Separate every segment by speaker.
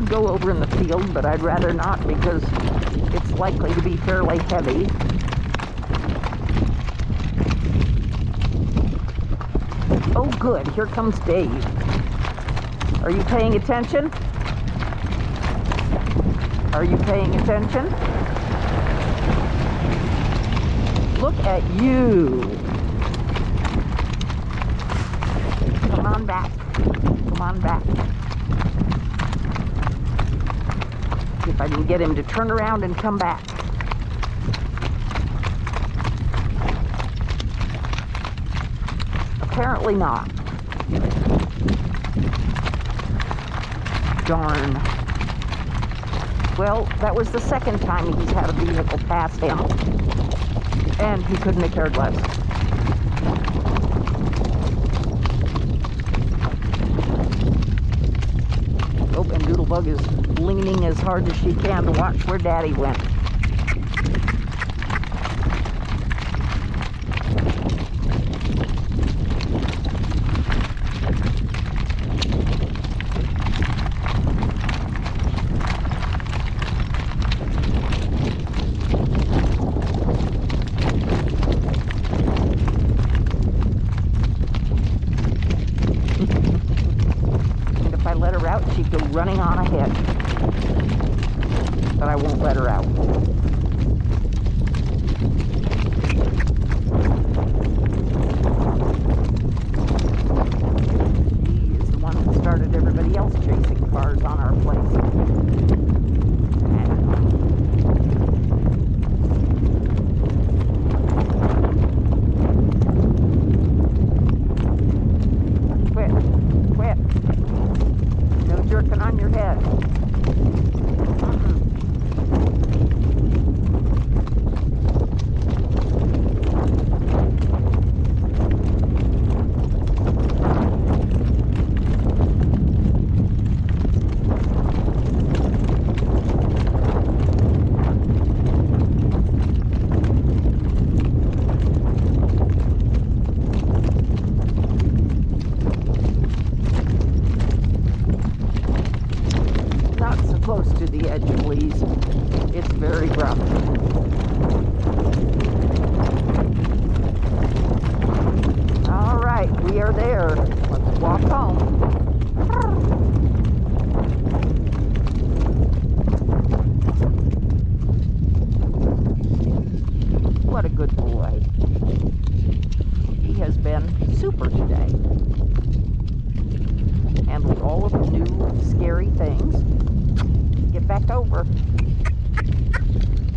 Speaker 1: could go over in the field, but I'd rather not because it's likely to be fairly heavy. Oh, good. Here comes Dave. Are you paying attention? Are you paying attention? Look at you. Come on back. Come on back. See if I can get him to turn around and come back. Apparently not. Darn. Well, that was the second time he's had a vehicle pass him, and he couldn't have cared less. Oh, and Doodlebug is leaning as hard as she can to watch where Daddy went. She'd go running on ahead, but I won't let her out. She is the one who started everybody else chasing cars on our place. Jerking on your head. Close to the edge, please. It's very rough. All right, we are there. Let's walk home. What a good boy. He has been super today. Handled all of the new scary things. Get back over.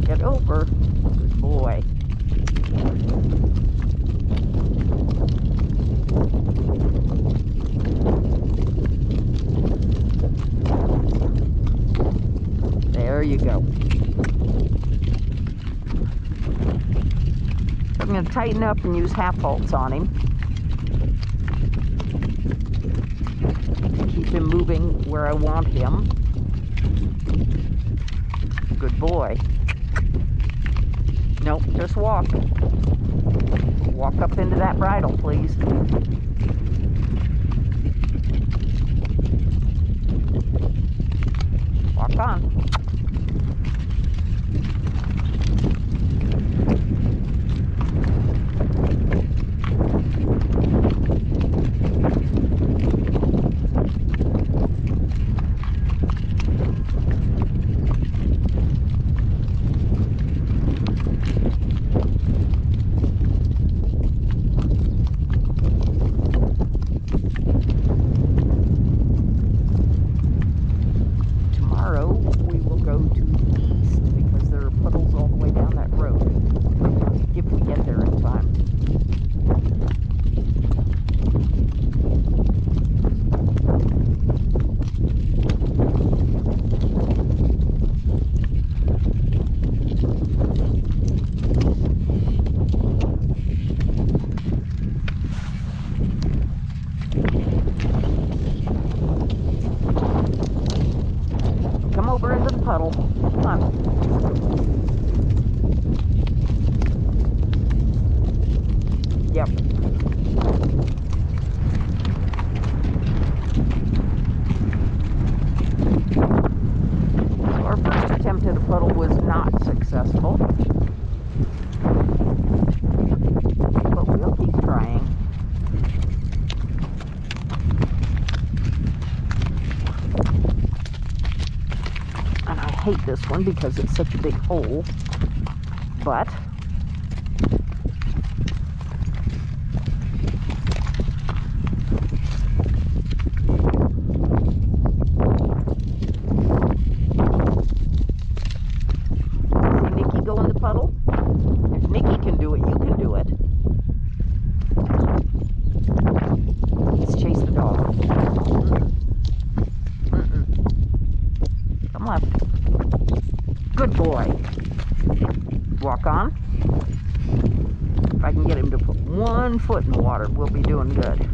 Speaker 1: Get over. Good boy. There you go. I'm going to tighten up and use half halts on him. Keep him moving where I want him. Good boy. Nope, just walk. Walk up into that bridle, please. Walk on. puddle was not successful. But we'll keep trying. And I hate this one because it's such a big hole. But good boy. Walk on. If I can get him to put one foot in the water, we'll be doing good.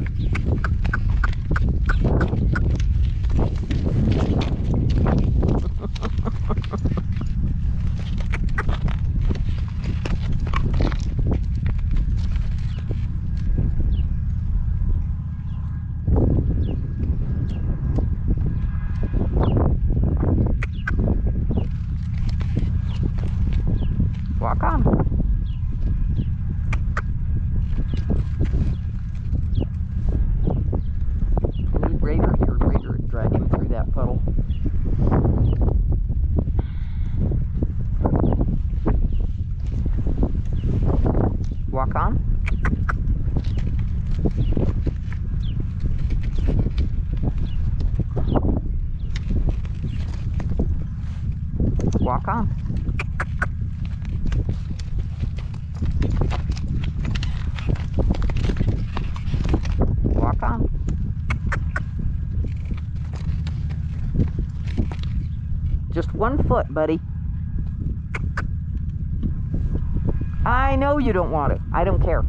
Speaker 1: Walk on. I need Raider here. Raider, drag him through that puddle. Walk on. Walk on. Walk on. Just 1 foot, buddy. I know you don't want to. I don't care.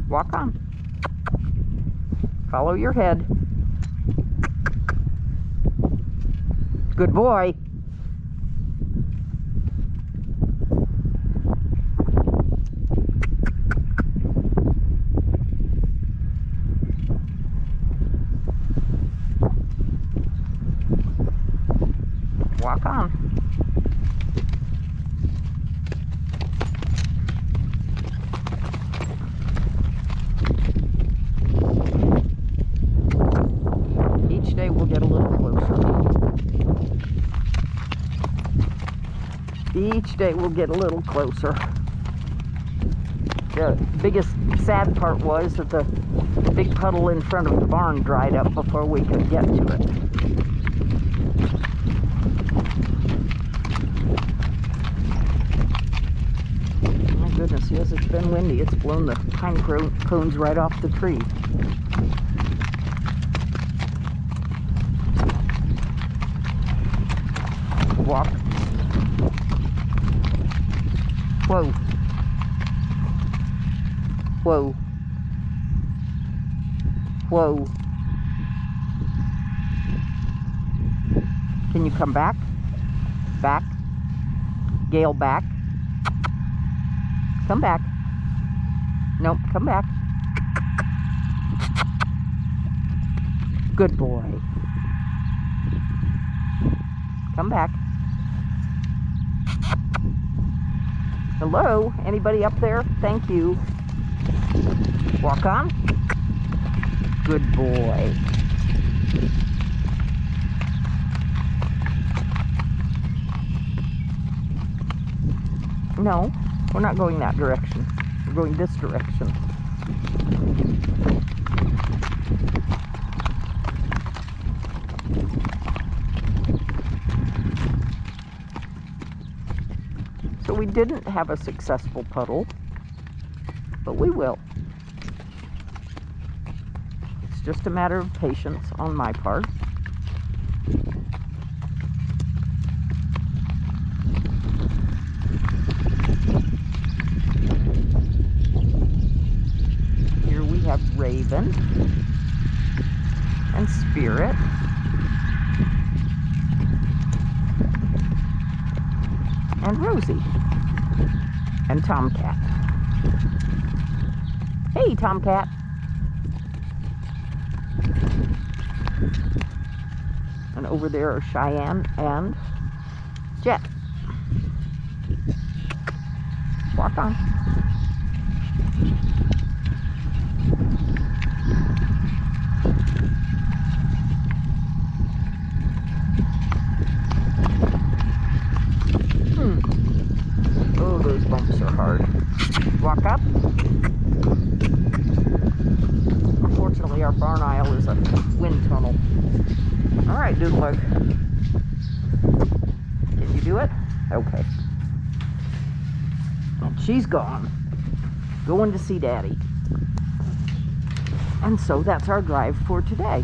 Speaker 1: Walk on. Follow your head. Good boy. Walk on. Each day we'll get a little closer. Each day we'll get a little closer. The biggest sad part was that the big puddle in front of the barn dried up before we could get to it. My goodness, yes, it's been windy. It's blown the pine cones right off the tree. Walk. Whoa. Whoa. Whoa. Can you come back? Back. Gale, back. Come back. Nope, come back. Good boy. Come back. Hello? Anybody up there? Thank you. Walk on. Good boy. No, we're not going that direction. We're going this direction. So we didn't have a successful puddle, but we will. It's just a matter of patience on my part. Here we have Raven and Spirit. and Rosie and Tomcat. Hey, Tomcat. And over there are Cheyenne and Jet. Walk on. Oh, those bumps are hard. Walk up. Unfortunately, our barn aisle is a wind tunnel. All right, Doodle. Can you do it? Okay. And she's gone. Going to see Daddy. And so that's our drive for today.